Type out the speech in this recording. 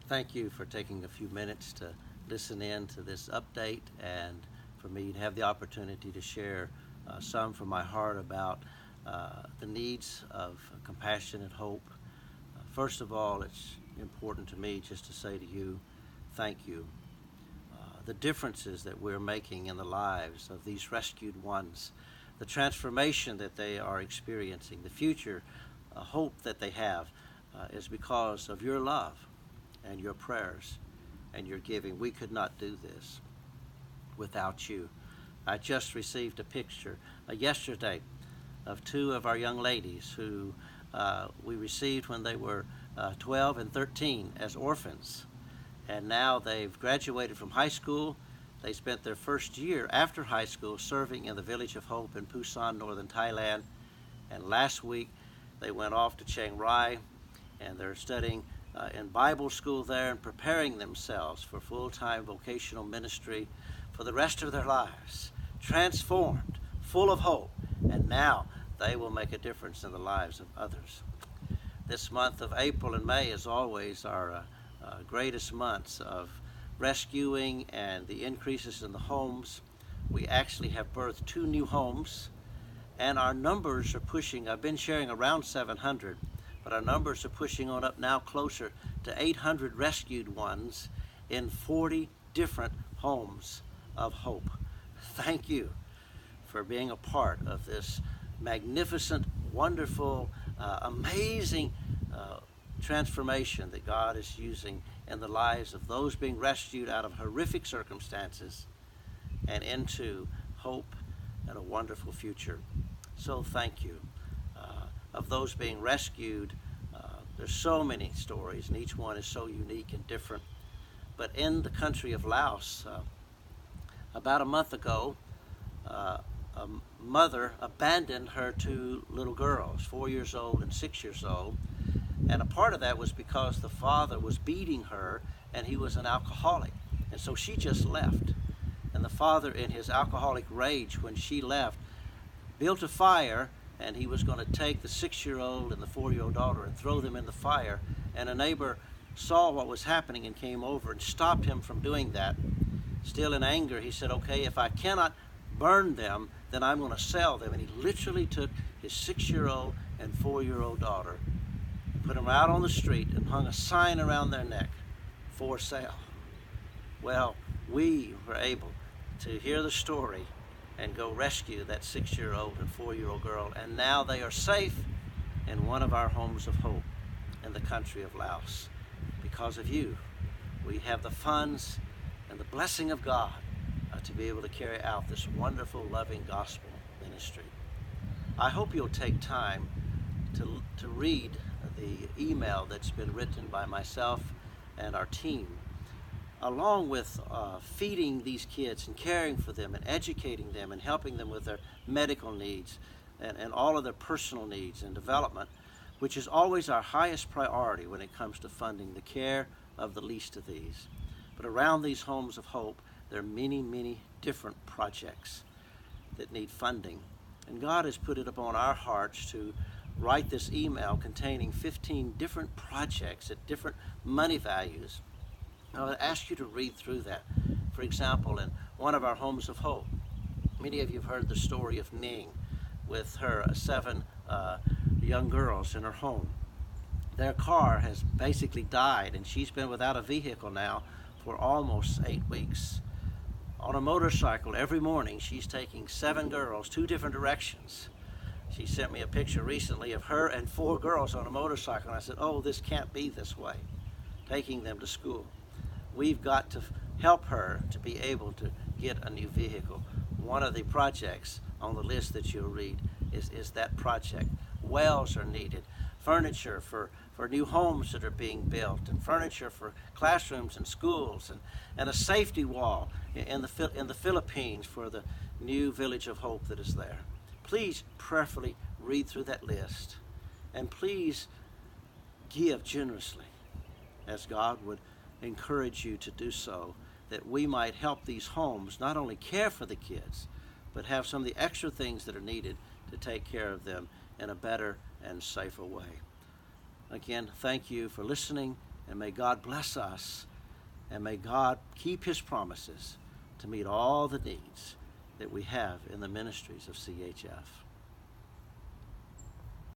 Thank you for taking a few minutes to listen in to this update and for me to have the opportunity to share some from my heart about the needs of compassion and hope. First of all, it's important to me just to say to you, thank you. The differences that we're making in the lives of these rescued ones, the transformation that they are experiencing, the future hope that they have is because of your love and your prayers and your giving. We could not do this without you. I just received a picture yesterday of two of our young ladies who we received when they were 12 and 13 as orphans. And now they've graduated from high school. They spent their first year after high school serving in the Village of Hope in Busan, northern Thailand. And last week they went off to Chiang Rai and they're studying in Bible school there and preparing themselves for full-time vocational ministry for the rest of their lives, transformed, full of hope, and now they will make a difference in the lives of others. This month of April and May is always our greatest months of rescuing and the increases in the homes. We actually have birthed 2 new homes, and our numbers are pushing. I've been sharing around 700, but our numbers are pushing on up now closer to 800 rescued ones in 40 different homes of hope. Thank you for being a part of this magnificent, wonderful, amazing transformation that God is using in the lives of those being rescued out of horrific circumstances and into hope and a wonderful future. So thank you. Of those being rescued, there's so many stories, and each one is so unique and different. But in the country of Laos, about a month ago, a mother abandoned her 2 little girls, 4 years old and 6 years old. And a part of that was because the father was beating her and he was an alcoholic. And so she just left. And the father, in his alcoholic rage when she left, built a fire, and he was going to take the 6-year-old and the 4-year-old daughter and throw them in the fire. And a neighbor saw what was happening and came over and stopped him from doing that. Still in anger, he said, okay, if I cannot burn them, then I'm going to sell them. And he literally took his 6-year-old and 4-year-old daughter, put them out on the street, and hung a sign around their neck, for sale. Well, we were able to hear the story and go rescue that 6-year-old and 4-year-old girl, and now they are safe in one of our homes of hope in the country of Laos. Because of you, we have the funds and the blessing of God to be able to carry out this wonderful, loving gospel ministry. I hope you'll take time to read the email that's been written by myself and our team, along with feeding these kids and caring for them and educating them and helping them with their medical needs and all of their personal needs and development, which is always our highest priority when it comes to funding the care of the least of these. But around these homes of hope, there are many, many different projects that need funding. And God has put it upon our hearts to write this email containing 15 different projects at different money values. I would ask you to read through that. For example, in one of our homes of hope, many of you have heard the story of Ning with her 7 young girls in her home. Their car has basically died, and she's been without a vehicle now for almost 8 weeks. On a motorcycle every morning, she's taking 7 girls 2 different directions. She sent me a picture recently of her and 4 girls on a motorcycle, and I said, oh, this can't be this way, taking them to school. We've got to help her to be able to get a new vehicle. One of the projects on the list that you'll read is that project. Wells are needed, furniture for new homes that are being built, and furniture for classrooms and schools, and a safety wall in the Philippines for the new Village of Hope that is there. Please prayerfully read through that list, and please give generously as God would encourage you to do so, that we might help these homes not only care for the kids, but have some of the extra things that are needed to take care of them in a better and safer way. Again, thank you for listening, And may God bless us, and may God keep His promises to meet all the needs that we have in the ministries of CHF.